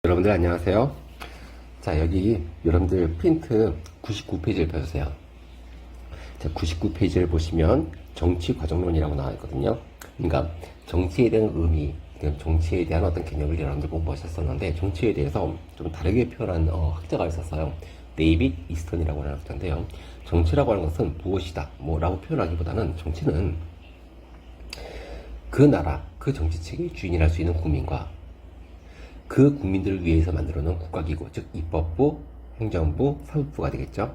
여러분들 안녕하세요. 자, 여기 여러분들 프린트 99페이지를 펴주세요. 자, 99페이지를 보시면 정치 과정론이라고 나와 있거든요. 그러니까 정치에 대한 의미, 정치에 대한 어떤 개념을 여러분들 공부하셨었는데 정치에 대해서 좀 다르게 표현한 학자가 있었어요. 데이빗 이스턴이라고 하는 학자인데요. 정치라고 하는 것은 무엇이다 뭐라고 표현하기보다는 정치는 그 나라, 그 정치책의 주인이랄 수 있는 국민과 그 국민들을 위해서 만들어 놓은 국가기구, 즉 입법부, 행정부, 사법부가 되겠죠.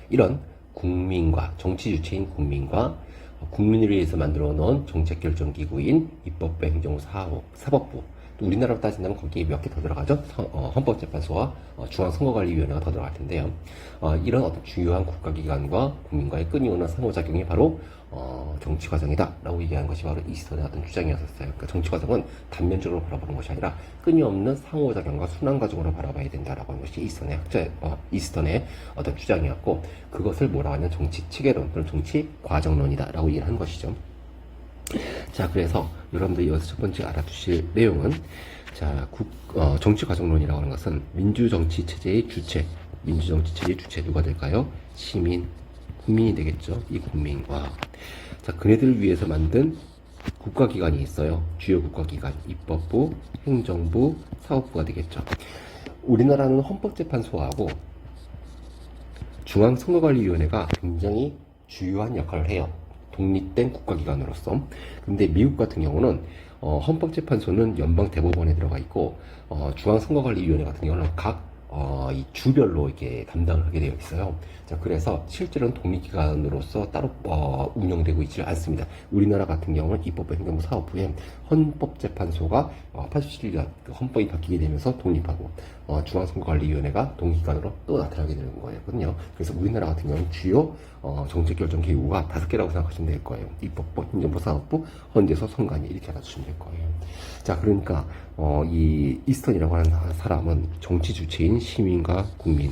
이런 국민과 정치 주체인 국민과 국민을 위해서 만들어 놓은 정책결정기구인 입법부, 행정부, 사법부, 또 우리나라로 따진다면 거기에 몇 개 더 들어가죠. 헌법재판소와 중앙선거관리위원회가 더 들어갈 텐데요. 이런 어떤 주요한 국가기관과 국민과의 끊임없는 상호작용이 바로 정치과정이다 라고 얘기하는 것이 바로 이스턴의 어떤 주장이었었어요. 그러니까 정치과정은 단면적으로 바라보는 것이 아니라 끊임없는 상호작용과 순환과정으로 바라봐야 된다라고 하는 것이 이스턴의 어떤 주장이었고, 그것을 뭐라고 하냐면 정치체계론 또는 정치과정론이다 라고 얘기를 한 것이죠. 자, 그래서 여러분들이 여기서 첫 번째 알아두실 내용은, 자, 정치과정론이라고 하는 것은 민주정치체제의 주체, 민주정치체제의 주체 누가 될까요? 국민이 되겠죠. 이 국민과, 자, 그네들을 위해서 만든 국가기관이 있어요. 주요 국가기관, 입법부, 행정부, 사법부가 되겠죠. 우리나라는 헌법재판소하고 중앙선거관리위원회가 굉장히 주요한 역할을 해요. 독립된 국가기관으로서. 근데 미국 같은 경우는 헌법재판소는 연방대법원에 들어가 있고, 중앙선거관리위원회 같은 경우는 이 주별로 이렇게 담당을 하게 되어 있어요. 자, 그래서 실제로는 독립기관으로서 따로 운영되고 있지 않습니다. 우리나라 같은 경우는 입법부, 행정부, 사법부에 헌법재판소가 87년 그 헌법이 바뀌게 되면서 독립하고, 중앙선거관리위원회가 독립기관으로 또 나타나게 되는 거였거든요. 그래서 우리나라 같은 경우는 주요 정책결정기구가 5개라고 생각하시면 될 거예요. 입법부, 행정부, 사법부, 헌재소, 선관위 이렇게 알아두시면 될 거예요. 자, 그러니까 이 이스턴이라고 하는 사람은 정치 주체인 시민과 국민,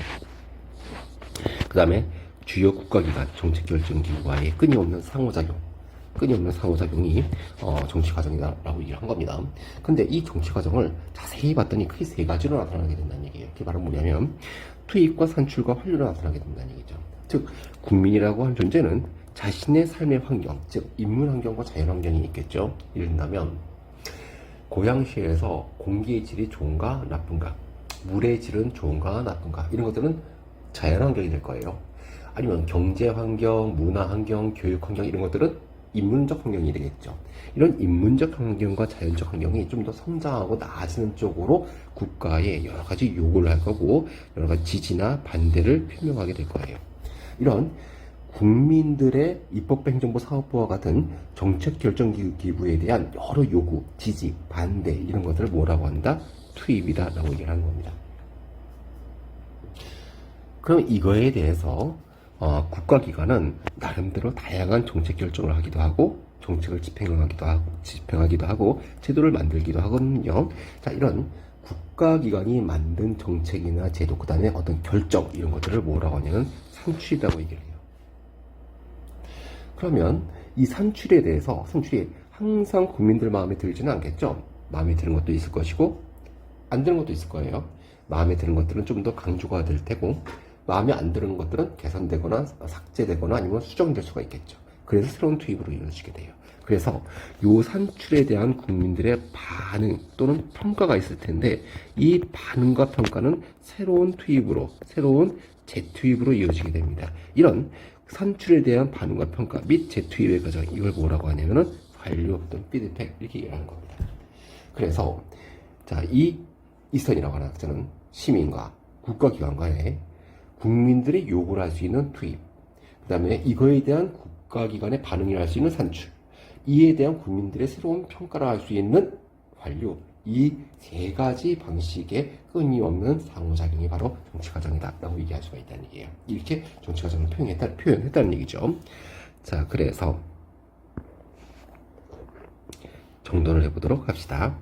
그 다음에 주요 국가기관, 정책결정기구와의 끊임없는 상호작용이 정치과정이다라고 얘기를 한 겁니다. 근데 이 정치과정을 자세히 봤더니 크게 3가지로 나타나게 된다는 얘기예요. 그게 바로 뭐냐면 투입과 산출과 환류로 나타나게 된다는 얘기죠. 즉, 국민이라고 한 존재는 자신의 삶의 환경, 즉 인문환경과 자연환경이 있겠죠. 예를 든다면 고양시에서 공기의 질이 좋은가 나쁜가, 물의 질은 좋은가 나쁜가, 이런 것들은 자연환경이 될 거예요. 아니면 경제환경, 문화환경, 교육환경, 이런 것들은 인문적 환경이 되겠죠. 이런 인문적 환경과 자연적 환경이 좀 더 성장하고 나아지는 쪽으로 국가에 여러 가지 요구를 할 거고, 여러 가지 지지나 반대를 표명하게 될 거예요. 이런 국민들의 입법부, 행정부, 사법부와 같은 정책결정기구에 대한 여러 요구, 지지, 반대, 이런 것들을 뭐라고 한다? 투입이다 라고 얘기를 하는 겁니다. 그럼 이거에 대해서 국가기관은 나름대로 다양한 정책결정을 하기도 하고, 정책을 집행하기도 하고, 제도를 만들기도 하거든요. 자, 이런 국가기관이 만든 정책이나 제도, 그 다음에 어떤 결정, 이런 것들을 뭐라고 하냐면 산출이라고 얘기를 해요. 그러면 이 산출에 대해서, 산출이 항상 국민들 마음에 들지는 않겠죠. 마음에 드는 것도 있을 것이고 안 드는 것도 있을 거예요. 마음에 드는 것들은 좀 더 강조가 될 테고, 마음에 안 드는 것들은 개선되거나 삭제되거나 아니면 수정될 수가 있겠죠. 그래서 새로운 투입으로 이루어지게 돼요. 그래서 이 산출에 대한 국민들의 반응 또는 평가가 있을 텐데, 이 반응과 평가는 새로운 투입으로, 새로운 재투입으로 이어지게 됩니다. 이런 산출에 대한 반응과 평가 및 재투입의 과정, 이걸 뭐라고 하냐면은 관료 또는 피드백, 이렇게 얘기하는 겁니다. 그래서 자, 이 이스턴이라고 하는 학자는 시민과 국가기관과의 국민들의 요구를 할 수 있는 투입, 그 다음에 이거에 대한 국가기관의 반응을 할 수 있는 산출, 이에 대한 국민들의 새로운 평가를 할 수 있는 관료, 이 3가지 방식의 끊임없는 상호작용이 바로 정치과정이다 라고 얘기할 수가 있다는 얘기예요. 이렇게 정치과정을 표현했다는 얘기죠. 자, 그래서 정돈을 해보도록 합시다.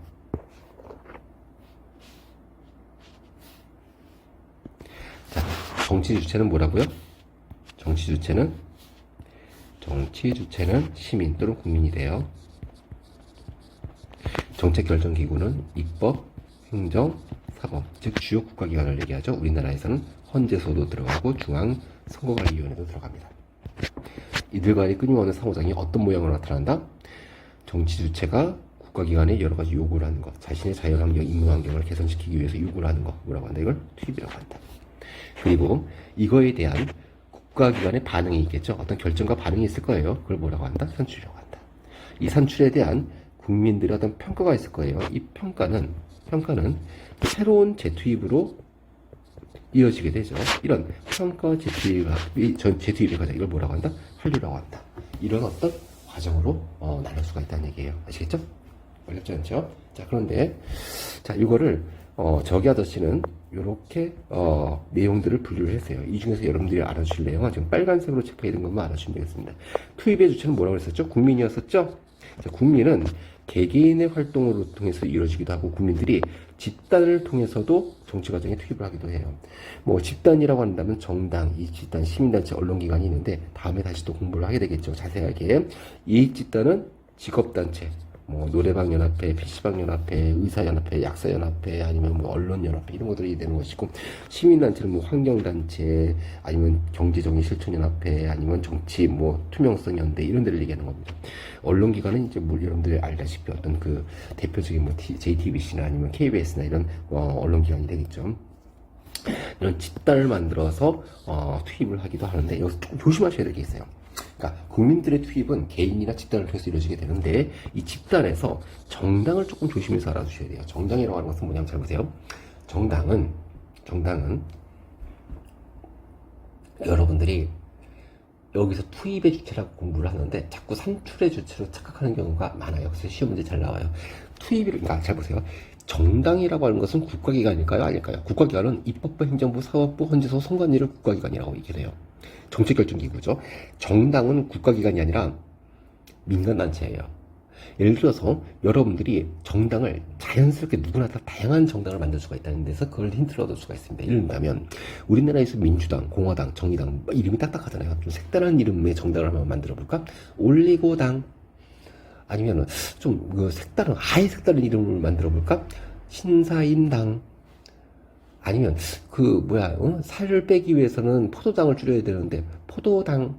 자, 정치 주체는 뭐라고요? 정치 주체는 시민 또는 국민이 돼요. 정책결정기구는 입법, 행정, 사법, 즉 주요 국가기관을 얘기하죠. 우리나라에서는 헌재소도 들어가고 중앙선거관리위원회도 들어갑니다. 이들과의 끊임없는 상호작용이 어떤 모양으로 나타난다? 정치 주체가 국가기관에 여러 가지 요구를 하는 것, 자신의 자연환경, 인문환경을 개선시키기 위해서 요구를 하는 것, 뭐라고 한다? 이걸 투입이라고 한다. 그리고 이거에 대한 국가기관의 반응이 있겠죠. 어떤 결정과 반응이 있을 거예요. 그걸 뭐라고 한다? 산출이라고 한다. 이 산출에 대한 국민들의 어떤 평가가 있을 거예요. 이 평가는 새로운 재투입으로 이어지게 되죠. 이런 평가와 재투입의 과정, 이걸 뭐라고 한다? 환류라고 한다. 이런 어떤 과정으로 나눌 수가 있다는 얘기예요. 아시겠죠? 어렵지 않죠? 자, 그런데 자, 이거를 저기 아저씨는 이렇게 내용들을 분류를 했어요. 이 중에서 여러분들이 알아주실 내용은 지금 빨간색으로 체크해 둔 것만 알아주시면 되겠습니다. 투입의 주체는 뭐라고 했었죠? 국민이었었죠? 자, 국민은 개개인의 활동으로 통해서 이루어지기도 하고, 국민들이 집단을 통해서도 정치 과정에 투입을 하기도 해요. 뭐 집단이라고 한다면 정당, 이익집단, 시민단체, 언론기관이 있는데 다음에 다시 또 공부를 하게 되겠죠. 자세하게. 이익집단은 직업단체, 뭐 노래방연합회, PC방연합회, 의사연합회, 약사연합회, 아니면 뭐 언론연합회, 이런 것들이 되는 것이고, 시민단체는 뭐 환경단체, 아니면 경제정의실천연합회, 아니면 정치 뭐 투명성연대, 이런 데를 얘기하는 겁니다. 언론기관은 이제 뭐 여러분들이 알다시피 어떤 그 대표적인 뭐 JTBC나 아니면 KBS나 이런 언론기관이 되겠죠. 이런 집단을 만들어서 투입을 하기도 하는데, 여기서 조금 조심하셔야 될 게 있어요. 그러니까 국민들의 투입은 개인이나 집단을 통해서 이루어지게 되는데, 이 집단에서 정당을 조금 조심해서 알아두셔야 돼요. 정당이라고 하는 것은 뭐냐면, 잘 보세요. 정당은 여러분들이 여기서 투입의 주체라고 공부를 하는데 자꾸 산출의 주체로 착각하는 경우가 많아요. 그래서 시험 문제 잘 나와요. 그러니까 잘 보세요. 정당이라고 하는 것은 국가기관일까요? 아닐까요? 국가기관은 입법부, 행정부, 사법부, 헌재소, 선관위를 국가기관이라고 얘기를 해요. 정책결정기구죠. 정당은 국가기관이 아니라 민간단체예요. 예를 들어서 여러분들이 정당을 자연스럽게 누구나 다 다양한 정당을 만들 수가 있다는 데서 그걸 힌트를 얻을 수가 있습니다. 예를 들면 우리나라에서 민주당, 공화당, 정의당 이름이 딱딱하잖아요. 좀 색다른 이름의 정당을 한번 만들어 볼까? 올리고당, 아니면 좀 색다른, 아예 색다른 이름을 만들어 볼까? 신사임당, 아니면 살을 빼기 위해서는 포도당을 줄여야 되는데 포도당.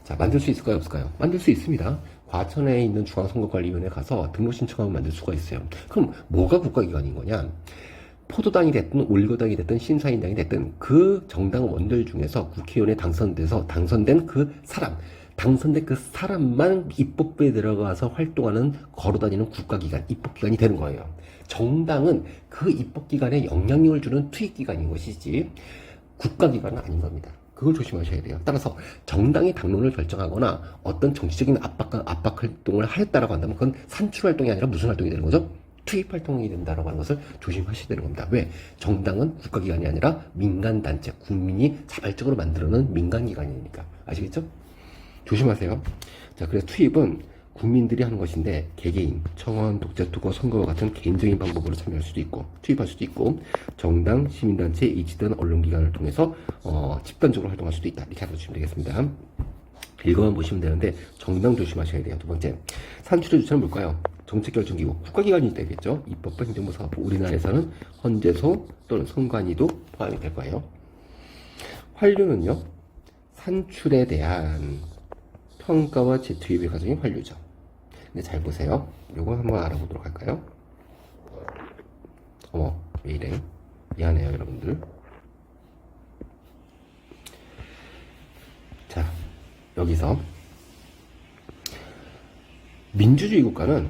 자, 만들 수 있을까요? 없을까요? 만들 수 있습니다. 과천에 있는 중앙선거관리위원회 가서 등록 신청하면 만들 수가 있어요. 그럼 뭐가 국가기관인 거냐? 포도당이 됐든 올리고당이 됐든 신사임당이 됐든 그 정당 원들 중에서 국회의원에 당선된 그 사람만 입법부에 들어가서 활동하는, 걸어다니는 국가기관, 입법기관이 되는 거예요. 정당은 그 입법기관에 영향력을 주는 투입기관인 것이지 국가기관은 아닌 겁니다. 그걸 조심하셔야 돼요. 따라서 정당이 당론을 결정하거나 어떤 정치적인 압박 활동을 하였다라고 한다면 그건 산출 활동이 아니라 무슨 활동이 되는 거죠? 투입 활동이 된다라고 하는 것을 조심하셔야 되는 겁니다. 왜? 정당은 국가기관이 아니라 민간단체, 국민이 자발적으로 만들어놓은 민간기관이니까. 아시겠죠? 조심하세요. 자, 그래서 투입은 국민들이 하는 것인데, 개개인, 청원, 독자투고, 선거와 같은 개인적인 방법으로 참여할 수도 있고, 투입할 수도 있고, 정당, 시민단체, 이익집단, 언론기관을 통해서 집단적으로 활동할 수도 있다. 이렇게 알아주시면 되겠습니다. 읽어만 보시면 되는데, 정당 조심하셔야 돼요. 두 번째, 산출의 주체는 뭘까요? 정책결정기구, 국가기관이 되겠죠. 입법부, 행정부, 사법부. 우리나라에서는 헌재소 또는 선관위도 포함이 될 거예요. 환류는요, 산출에 대한 평가와 재투입의 과정이 환류죠. 근데 잘 보세요. 요거 한번 알아보도록 할까요? 왜 이래? 미안해요, 여러분들. 자, 여기서 민주주의 국가는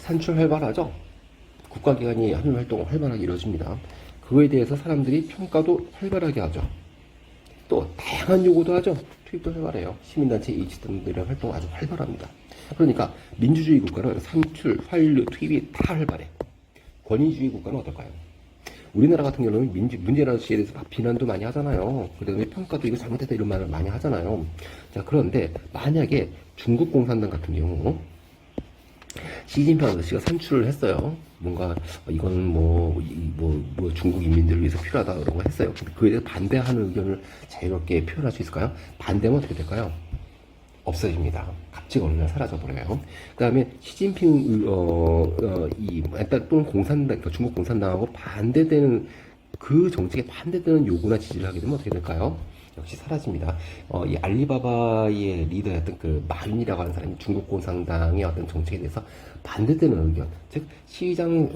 산출 활발하죠? 국가기관이 하는 활동을 활발하게 이루어집니다. 그거에 대해서 사람들이 평가도 활발하게 하죠. 또 다양한 요구도 하죠. 투입도 활발해요. 시민단체, 이익집단들의 활동 아주 활발합니다. 그러니까 민주주의 국가는 산출, 환류, 투입이 다 활발해. 권위주의 국가는 어떨까요? 우리나라 같은 경우는 문재인 아저씨에 대해서 막 비난도 많이 하잖아요. 그다음에 평가도 이거 잘못했다 이런 말을 많이 하잖아요. 자, 그런데 만약에 중국 공산당 같은 경우 시진핑 아저씨가 산출을 했어요. 뭔가 이거는 뭐 중국 인민들을 위해서 필요하다 그런 거 했어요. 근데 그에 대해서 반대하는 의견을 자유롭게 표현할 수 있을까요? 반대면 어떻게 될까요? 없어집니다. 갑자기 어느 날 사라져버려요. 그 다음에 시진핑, 일단 또는 공산당, 그러니까 중국 공산당하고 반대되는 그 정책에 반대되는 요구나 지지를 하게 되면 어떻게 될까요? 역시 사라집니다. 이 알리바바의 리더였던 그 마윈이라고 하는 사람이 중국 공산당의 어떤 정책에 대해서 반대되는 의견, 즉 시장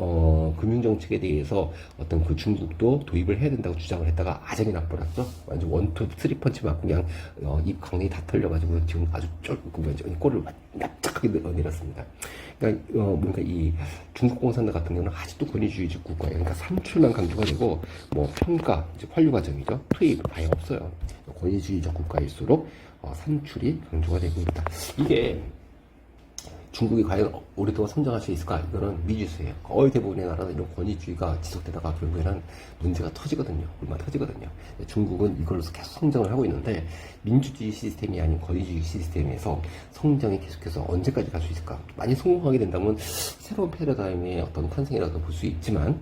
금융정책에 대해서 어떤 그 중국도 도입을 해야 된다고 주장을 했다가 아작이 나버렸죠. 완전 원투 쓰리 펀치 맞고 그냥 입 강냉이 다 털려가지고 지금 아주 쫄고 꼴을 납작하게 내렸습니다. 그러니까 뭔가 이 중국 공산당 같은 경우는 아직도 권위주의적 국가예요. 그러니까 산출만 강조가 되고 뭐 평가, 즉 환류 과정이죠. 투입 아예 없어요. 권위주의적 국가일수록 산출이 강조가 되고 있다. 이게 중국이 과연 오랫동안 성장할 수 있을까? 이거는 미지수예요. 거의 대부분의 나라는 이런 권위주의가 지속되다가 결국에는 문제가 터지거든요. 얼마나 터지거든요. 중국은 이걸로서 계속 성장을 하고 있는데 민주주의 시스템이 아닌 권위주의 시스템에서 성장이 계속해서 언제까지 갈 수 있을까? 많이 성공하게 된다면 새로운 패러다임의 어떤 탄생이라도 볼 수 있지만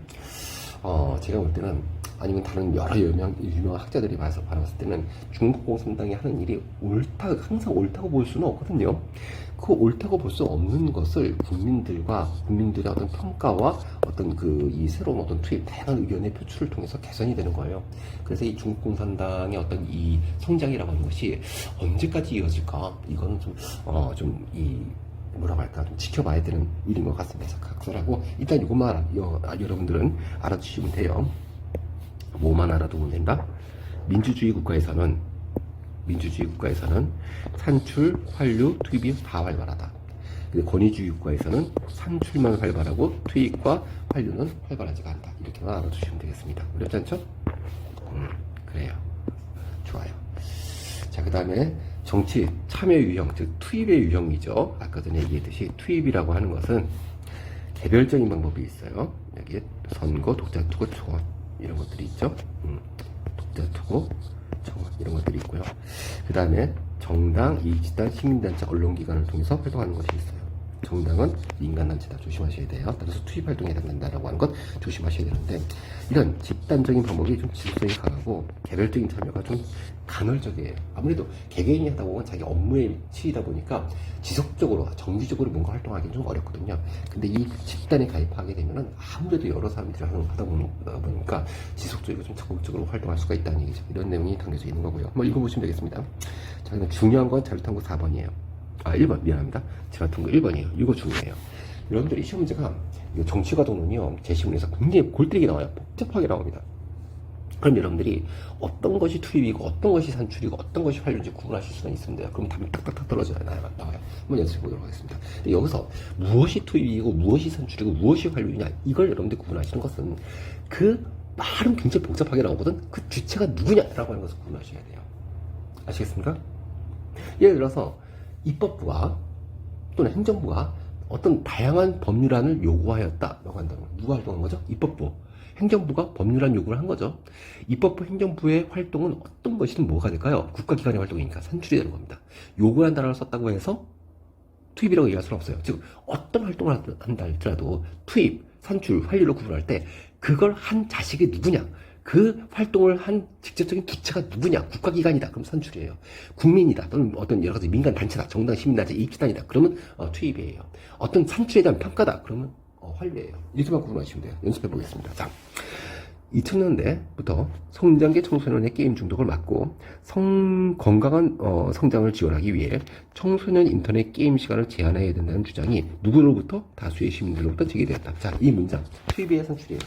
제가 볼 때는 아니면 다른 여러 유명한 학자들이 봐서 바라봤을 때는 중국 공산당이 하는 일이 항상 옳다고 볼 수는 없거든요. 그 옳다고 볼 수 없는 것을 국민들의 어떤 평가와 어떤 이 새로운 어떤 투입, 다양한 의견의 표출을 통해서 개선이 되는 거예요. 그래서 이 중국 공산당의 어떤 이 성장이라고 하는 것이 언제까지 이어질까? 이거는 뭐라고 할까, 좀 지켜봐야 되는 일인 것 같습니다. 각설하고 일단 이것만 여러분들은 알아주시면 돼요. 뭐만 알아두면 된다? 민주주의 국가에서는 산출, 환류, 투입이 다 활발하다. 근데 권위주의 국가에서는 산출만 활발하고 투입과 환류는 활발하지가 않다. 이렇게만 알아두시면 되겠습니다. 어렵지 않죠? 그래요. 좋아요. 자, 그 다음에 정치 참여 유형, 즉 투입의 유형이죠. 아까 전에 얘기했듯이 투입이라고 하는 것은 개별적인 방법이 있어요. 여기에 선거, 독자, 투고, 초원 이런 것들이 있죠. 독자, 투고, 초원 이런 것들이 있고요. 그 다음에 정당, 이익집단, 시민단체, 언론기관을 통해서 활동하는 것이 있어요. 정당은 민간단체다. 조심하셔야 돼요. 따라서 투입 활동에 해당된다라고 하는 것 조심하셔야 되는데, 이런 집단적인 방법이 좀 지속성이 강하고 개별적인 참여가 좀 간헐적이에요. 아무래도 개개인이 하다 보면 자기 업무에 치이다 보니까 지속적으로 정기적으로 뭔가 활동하기는 좀 어렵거든요. 근데 이 집단에 가입하게 되면은 아무래도 여러 사람들이 하다 보니까 지속적이고 좀 적극적으로 활동할 수가 있다는 얘기죠. 이런 내용이 담겨져 있는 거고요. 한번 읽어보시면 되겠습니다. 자, 그럼 중요한 건 자료탐구 4번이에요. 1번, 미안합니다. 자료탐구 1번이에요. 이거 중요해요. 여러분들이 시험 문제가 정치과정론이요, 제 시험에서 굉장히 골때리게 나와요. 복잡하게 나옵니다. 그럼 여러분들이 어떤 것이 투입이고 어떤 것이 산출이고 어떤 것이 환류인지 구분하실 수가 있습니다. 그럼 답이 딱딱딱 떨어져요. 나와요. 한번 연습해 보도록 하겠습니다. 근데 여기서 무엇이 투입이고 무엇이 산출이고 무엇이 환류이냐, 이걸 여러분들이 구분하시는 것은 그 말은 굉장히 복잡하게 나오거든. 그 주체가 누구냐라고 하는 것을 구분하셔야 돼요. 아시겠습니까? 예를 들어서 입법부가 또는 행정부가 어떤 다양한 법률안을 요구하였다라고 한다면 누가 활동한 거죠? 입법부. 행정부가 법률안 요구를 한 거죠. 입법부 행정부의 활동은 어떤 것이든 뭐가 될까요? 국가기관의 활동이니까 산출이 되는 겁니다. 요구한 단어를 썼다고 해서 투입이라고 얘기할 수는 없어요. 즉 어떤 활동을 한다 할지라도 투입, 산출, 환류를 구분할 때 그걸 한 자식이 누구냐, 그 활동을 한 직접적인 주체가 누구냐, 국가기관이다, 그럼 산출이에요. 국민이다, 또는 어떤 여러 가지 민간 단체다, 정당, 시민단체, 이익집단이다, 그러면 투입이에요. 어떤 산출에 대한 평가다, 그러면 환류예요. 이렇게만 구분하시면 돼요. 연습해 보겠습니다. 자, 2000년대부터 성장기 청소년의 게임 중독을 막고 건강한 성장을 지원하기 위해 청소년 인터넷 게임 시간을 제한해야 된다는 주장이 누구로부터? 다수의 시민들로부터 제기되었다. 자, 이 문장 투입이에요, 산출이에요?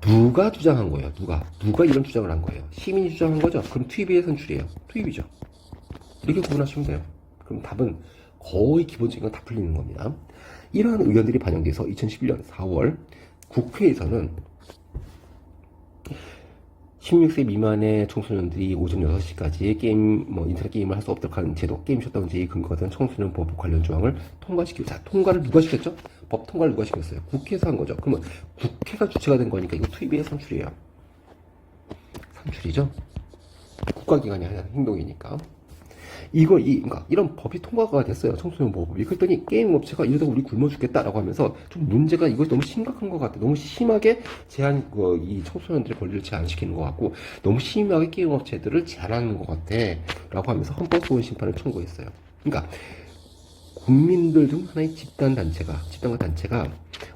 누가 주장한 거예요? 누가 이런 주장을 한 거예요? 시민이 주장한 거죠? 그럼 투입이에요, 산출이에요? 투입이죠. 이렇게 구분하시면 돼요. 그럼 답은 거의 기본적인 건 다 풀리는 겁니다. 이러한 의견들이 반영돼서 2011년 4월 국회에서는 16세 미만의 청소년들이 오전 6시까지 인터넷 게임을 할 수 없도록 하는 제도, 게임 셧다운 제의 근거가 되는 청소년 법 관련 조항을 통과시키고, 자, 통과를 누가 시켰죠? 법 통과를 누가 시켰어요? 국회에서 한 거죠. 그러면 국회가 주체가 된 거니까 이거 투입이에요, 산출이에요? 산출이죠? 국가기관이 하는 행동이니까. 그러니까 이런 법이 통과가 됐어요. 청소년 보호법이. 그랬더니 게임 업체가 이러다가 우리 굶어 죽겠다라고 하면서 좀 문제가 이거 너무 심각한 것 같아. 너무 심하게 이 청소년들의 권리를 제한시키는 것 같고, 너무 심하게 게임 업체들을 제한하는 것 같아. 라고 하면서 헌법소원 심판을 청구했어요. 그러니까, 국민들 중 하나의 집단과 단체가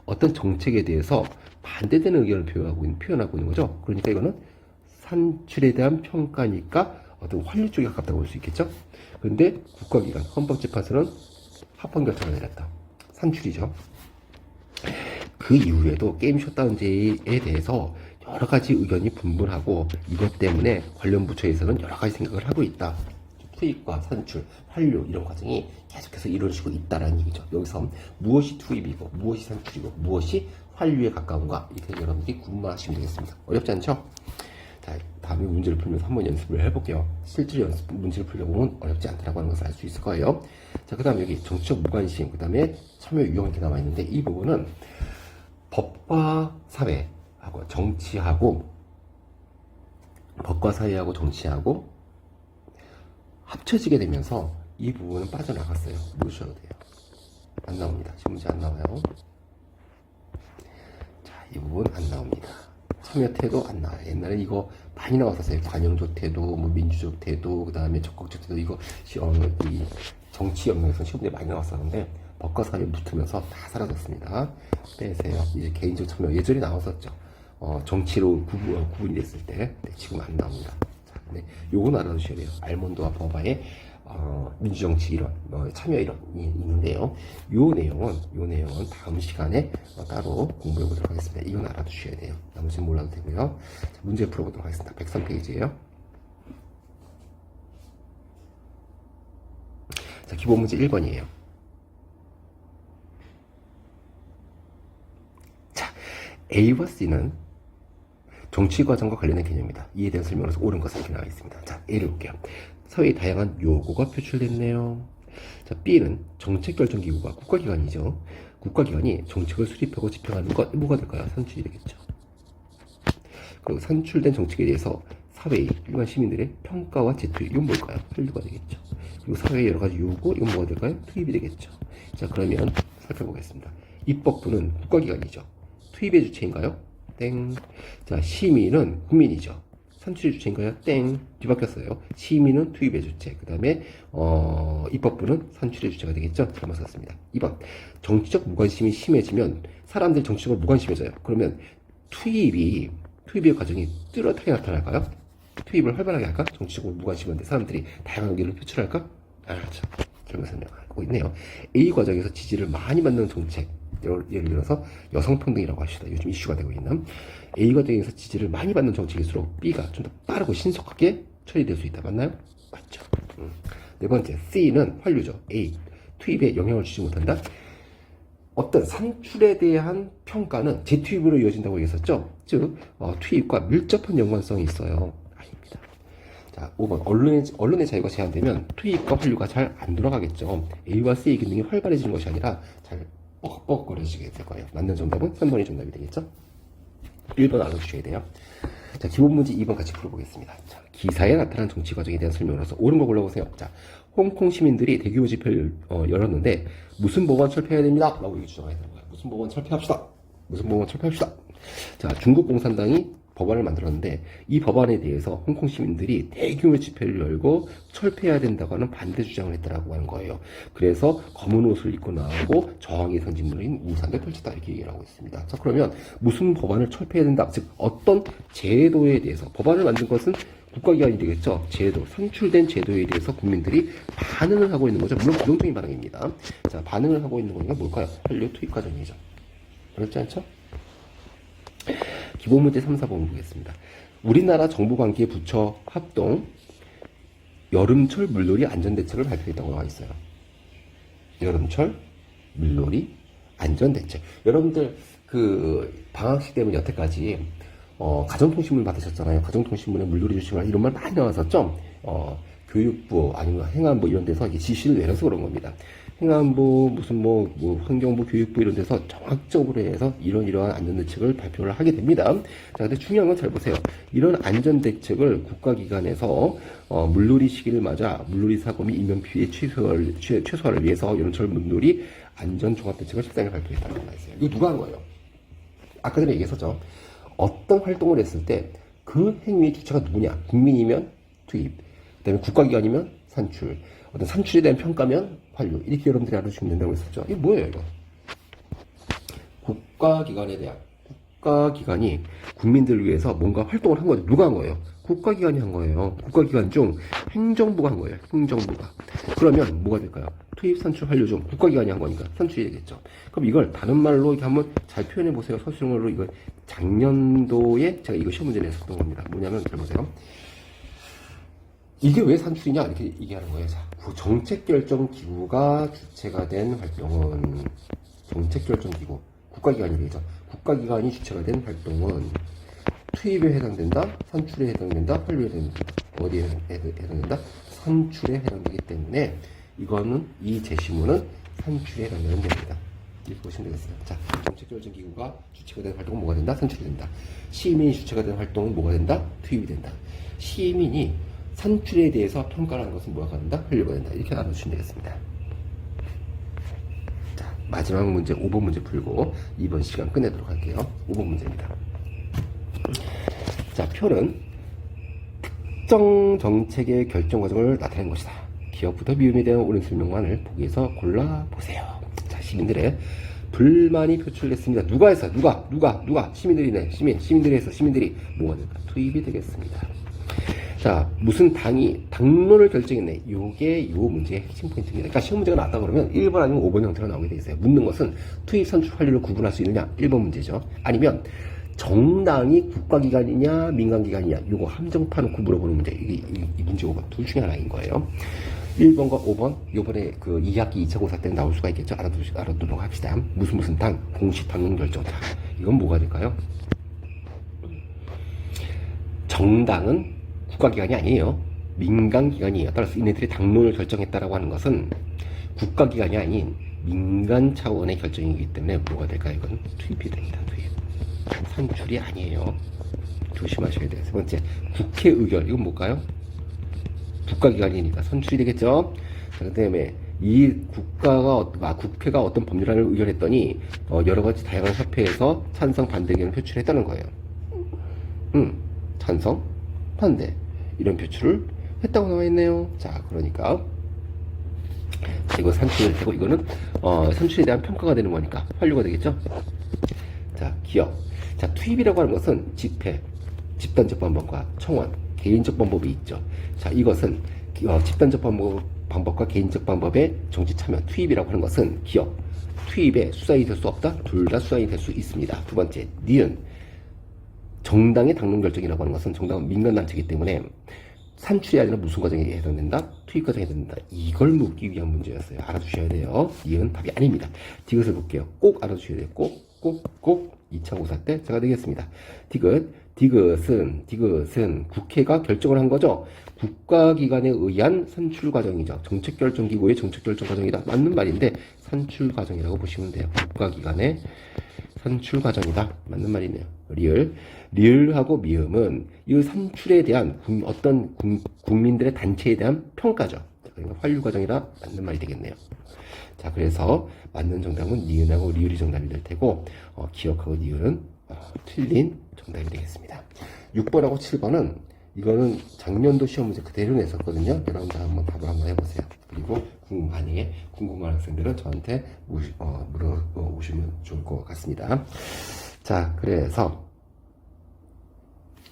어떤 정책에 대해서 반대되는 의견을 표현하고 있는 거죠. 그러니까 이거는 산출에 대한 평가니까 어떤 환류 쪽에 가깝다고 볼 수 있겠죠. 그런데 국가기관, 헌법재판소는 합헌 결정을 내렸다. 산출이죠. 그 이후에도 게임 셧다운제에 대해서 여러 가지 의견이 분분하고, 이것 때문에 관련 부처에서는 여러 가지 생각을 하고 있다. 투입과 산출, 환류 이런 과정이 계속해서 이루어지고 있다는 얘기죠. 여기서 무엇이 투입이고 무엇이 산출이고 무엇이 환류에 가까운가, 이렇게 여러분들이 구분하시면 되겠습니다. 어렵지 않죠? 자, 다음에 문제를 풀면서 한번 연습을 해볼게요. 실제로 문제를 풀려보면 어렵지 않다라고 하는 것을 알 수 있을 거예요. 자, 그 다음에 여기 정치적 무관심, 그 다음에 참여 유형 이렇게 남아있는데, 이 부분은 법과 사회하고 정치하고 합쳐지게 되면서 이 부분은 빠져나갔어요. 모르셔도 돼요. 안 나옵니다. 지금 문제 안 나와요. 자, 이 부분 안 나옵니다. 참여 태도 안 나와요. 옛날에 이거 많이 나왔었어요. 관용적 태도, 민주적 태도, 그 다음에 적극적 태도, 이거 이 정치 영역에서 시험에 많이 나왔었는데, 법과 사회 붙으면서 다 사라졌습니다. 빼세요. 이제 개인적 참여 예전에 나왔었죠. 정치로 구분이 됐을 때. 네, 지금 안 나옵니다. 자, 네, 요건 알아두셔야 돼요. 알몬드와 버바의 민주정치 이론, 참여 이론이 있는데요. 요 내용은 다음 시간에 따로 공부해 보도록 하겠습니다. 이건 알아두셔야 돼요. 나머지는 몰라도 되고요. 자, 문제 풀어보도록 하겠습니다. 103페이지예요. 자, 기본 문제 1번이에요. 자, A와 C는 정치 과정과 관련된 개념입니다. 이에 대한 설명으로서 옳은 것은 이렇게 나와 있습니다. 자, A를 볼게요. 사회의 다양한 요구가 표출됐네요. 자, B는 정책결정기구가 국가기관이죠. 국가기관이 정책을 수립하고 집행하는 것, 뭐가 될까요? 산출이 되겠죠. 그리고 산출된 정책에 대해서 사회의 일반 시민들의 평가와 재투입, 이건 뭘까요? 환류가 되겠죠. 그리고 사회의 여러 가지 요구, 이건 뭐가 될까요? 투입이 되겠죠. 자, 그러면 살펴보겠습니다. 입법부는 국가기관이죠. 투입의 주체인가요? 땡. 자, 시민은 국민이죠. 산출의 주체인가요? 땡. 뒤바뀌었어요. 시민은 투입의 주체. 그 다음에 입법부는 산출의 주체가 되겠죠. 잘못 썼습니다. 2번. 정치적 무관심이 심해지면 사람들이 정치적으로 무관심해져요. 그러면 투입의 과정이 뚜렷하게 나타날까요? 투입을 활발하게 할까? 정치적으로 무관심한데 사람들이 다양한 의견을 표출할까? 알았죠. 잘못 설명하고 있네요. A 과정에서 지지를 많이 받는 정책, 예를 들어서 여성평등이라고 하시다. 요즘 이슈가 되고 있는 A 과정에서 지지를 많이 받는 정책일수록 B가 좀 더 빠르고 신속하게 처리될 수 있다. 맞나요? 맞죠. 네 번째, C는 환류죠. A, 투입에 영향을 주지 못한다. 어떤 산출에 대한 평가는 재투입으로 이어진다고 얘기했었죠. 즉, 투입과 밀접한 연관성이 있어요. 아닙니다. 자, 5번. 언론의 자유가 제한되면 투입과 환류가 잘 안 돌아가겠죠. A와 C의 기능이 활발해지는 것이 아니라 잘 뻑뻑거려지게 될 거예요. 맞는 정답은 3번이 정답이 되겠죠? 1번 알아두셔야 돼요. 자, 기본 문제 2번 같이 풀어보겠습니다. 자, 기사에 나타난 정치 과정에 대한 설명으로서 옳은 거 골라보세요. 자, 홍콩 시민들이 대규모 집회를 열었는데 무슨 법안 철폐해야 됩니다. 라고 주장해야 되는 거예요. 무슨 법안 철폐합시다. 무슨 법안 철폐합시다. 자, 중국 공산당이 법안을 만들었는데 이 법안에 대해서 홍콩 시민들이 대규모 집회를 열고 철폐해야 된다고 하는 반대 주장을 했다라고 하는 거예요. 그래서 검은 옷을 입고 나오고 저항의 선진물인 우산을 펼쳤다, 이렇게 얘기를 하고 있습니다. 자, 그러면 무슨 법안을 철폐해야 된다, 즉 어떤 제도에 대해서, 법안을 만든 것은 국가기관이 되겠죠. 제도, 산출된 제도에 대해서 국민들이 반응을 하고 있는 거죠. 물론 부정적인 반응입니다. 자, 반응을 하고 있는 거니까 뭘까요? 환류 투입 과정이죠. 그렇지 않죠? 기본 문제 3, 4번 보겠습니다. 우리나라 정부 관계 부처 합동 여름철 물놀이 안전대책을 발표했다고 나와 있어요. 여름철 물놀이 안전대책. 여러분들 방학식 때문에 여태까지 가정통신문 받으셨잖아요. 가정통신문에 물놀이 조심하라 이런 말 많이 나왔었죠. 교육부 아니면 행안부 이런 데서 지시를 내려서 그런 겁니다. 행안부, 무슨 뭐 환경부, 교육부 이런 데서 정확적으로 해서 이러한 안전대책을 발표를 하게 됩니다. 자, 근데 중요한 건 잘 보세요. 이런 안전대책을 국가기관에서 물놀이 시기를 맞아 물놀이 사고 및 인명 피해 최소화를 위해서 여름철 물놀이 안전종합대책을 14일 발표했다고 나와 있어요. 이거 누가 한 거예요? 아까 전에 얘기했었죠. 어떤 활동을 했을 때 그 행위의 주체가 누구냐? 국민이면 투입, 그 다음에 국가기관이면 산출, 어떤 산출에 대한 평가면 환류. 이렇게 여러분들이 알아주시면 된다고 했었죠. 이게 뭐예요, 이거? 국가기관에 대한, 국가기관이 국민들을 위해서 뭔가 활동을 한 거죠. 누가 한 거예요? 국가기관이 한 거예요. 국가기관 중 행정부가 한 거예요. 행정부가. 그러면 뭐가 될까요? 투입, 산출, 환류 중 국가기관이 한 거니까 산출이 되겠죠. 그럼 이걸 다른 말로 이렇게 한번 잘 표현해 보세요. 서술형으로 이거 작년도에 제가 이거 시험 문제 냈었던 겁니다. 뭐냐면 잘 보세요. 이게 왜 산출이냐 이렇게 얘기하는 거예요. 자, 정책결정기구가 주체가 된 활동은 정책결정기구 국가기관이 되죠. 국가기관이 주체가 된 활동은 투입에 해당된다, 산출에 해당된다, 환류에 해당된다. 어디에 해당된다? 산출에 해당되기 때문에 이거는 이 제시문은 산출에 해당되는 겁니다. 이렇게 보시면 되겠어요. 자, 정책결정기구가 주체가 된 활동은 뭐가 된다? 산출이 된다. 시민이 주체가 된 활동은 뭐가 된다? 투입이 된다. 시민이 산출에 대해서 평가를 하는 것은 뭐가 된다? 환류가 된다. 이렇게 나눠주시면 되겠습니다. 자, 마지막 문제 5번 문제 풀고 이번 시간 끝내도록 할게요. 5번 문제입니다. 자, 표는 특정 정책의 결정 과정을 나타낸 것이다. 기업부터 미움에 대한 옳은 설명만을 보기에서 골라보세요. 자, 시민들의 불만이 표출됐습니다. 누가 했어? 누가? 시민들이네. 시민들이 해서 시민들이 뭐가 될까? 투입이 되겠습니다. 자, 무슨 당이 당론을 결정했네. 요게 요 문제의 핵심 포인트입니다. 그러니까 시험 문제가 나왔다 그러면 1번 아니면 5번 형태로 나오게 돼 있어요. 묻는 것은 투입, 산출, 환류를 구분할 수 있느냐? 1번 문제죠. 아니면 정당이 국가기관이냐 민간기관이냐 요거 함정파 놓고 물어보는 문제. 이 문제 5번 둘 중에 하나인 거예요. 1번과 5번 요번에 그 2학기 2차 고사 때 나올 수가 있겠죠. 알아두도록 합시다. 무슨 당 공식 당론 결정. 자, 이건 뭐가 될까요? 정당은 국가기관이 아니에요. 민간기관이에요. 따라서 이네들이 당론을 결정했다라고 하는 것은 국가기관이 아닌 민간 차원의 결정이기 때문에 뭐가 될까요? 이건 투입이 됩니다. 투입. 산출이 아니에요. 조심하셔야 돼요. 세 번째, 국회 의결. 이건 뭘까요? 국가기관이니까 산출이 되겠죠? 자, 그 다음에 이 국회가 어떤 법률안을 의결했더니 여러 가지 다양한 협회에서 찬성, 반대 의견을 표출했다는 거예요. 찬성, 반대 이런 표출을 했다고 나와 있네요. 자, 그러니까 이거 산출이 되고 이거는 산출에 대한 평가가 되는 거니까 환류가 되겠죠. 자, 기업. 자, 투입이라고 하는 것은 집회, 집단적 방법과 청원, 개인적 방법이 있죠. 자, 이것은 집단적 방법과 개인적 방법의 정치 참여, 투입이라고 하는 것은 기업, 투입에 수사이 될 수 없다? 둘 다 수사이 될 수 있습니다. 두 번째, 니은. 정당의 당론 결정이라고 하는 것은 정당은 민간단체이기 때문에 산출이 아니라 무슨 과정에 해당된다? 투입 과정에 해당된다. 이걸 묻기 위한 문제였어요. 알아두셔야 돼요. 이은 답이 아닙니다. 디귿을 볼게요. 꼭 알아두셔야 돼요. 꼭 2차 고사 때 제가 되겠습니다. 디귿은 국회가 결정을 한 거죠. 국가기관에 의한 산출 과정이죠. 정책결정기구의 정책결정 과정이다. 맞는 말인데 산출 과정이라고 보시면 돼요. 국가기관의 산출 과정이다. 맞는 말이네요. 리을하고 미음은 이 산출에 대한 어떤 국민들의 단체에 대한 평가죠. 그러니까 환류 과정이라 맞는 말이 되겠네요. 자, 그래서 맞는 정답은 니은하고 리을이 정답이 될 테고 기억하고 니은은 틀린 정답이 되겠습니다. 6번하고 7번은 이거는 작년도 시험 문제 그대로 냈었거든요. 여러분들 한번 답을 한번 해보세요. 그리고 궁금한 학생들은 저한테 물어보시면 좋을 것 같습니다. 자, 그래서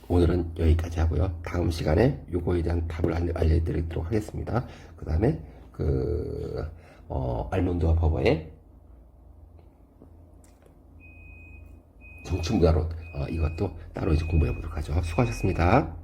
오늘은 여기까지 하고요. 다음 시간에 요거에 대한 답을 알려드리도록 하겠습니다. 그 다음에 알몬드와 버버의 정치문화론 이것도 따로 이제 공부해 보도록 하죠. 수고하셨습니다.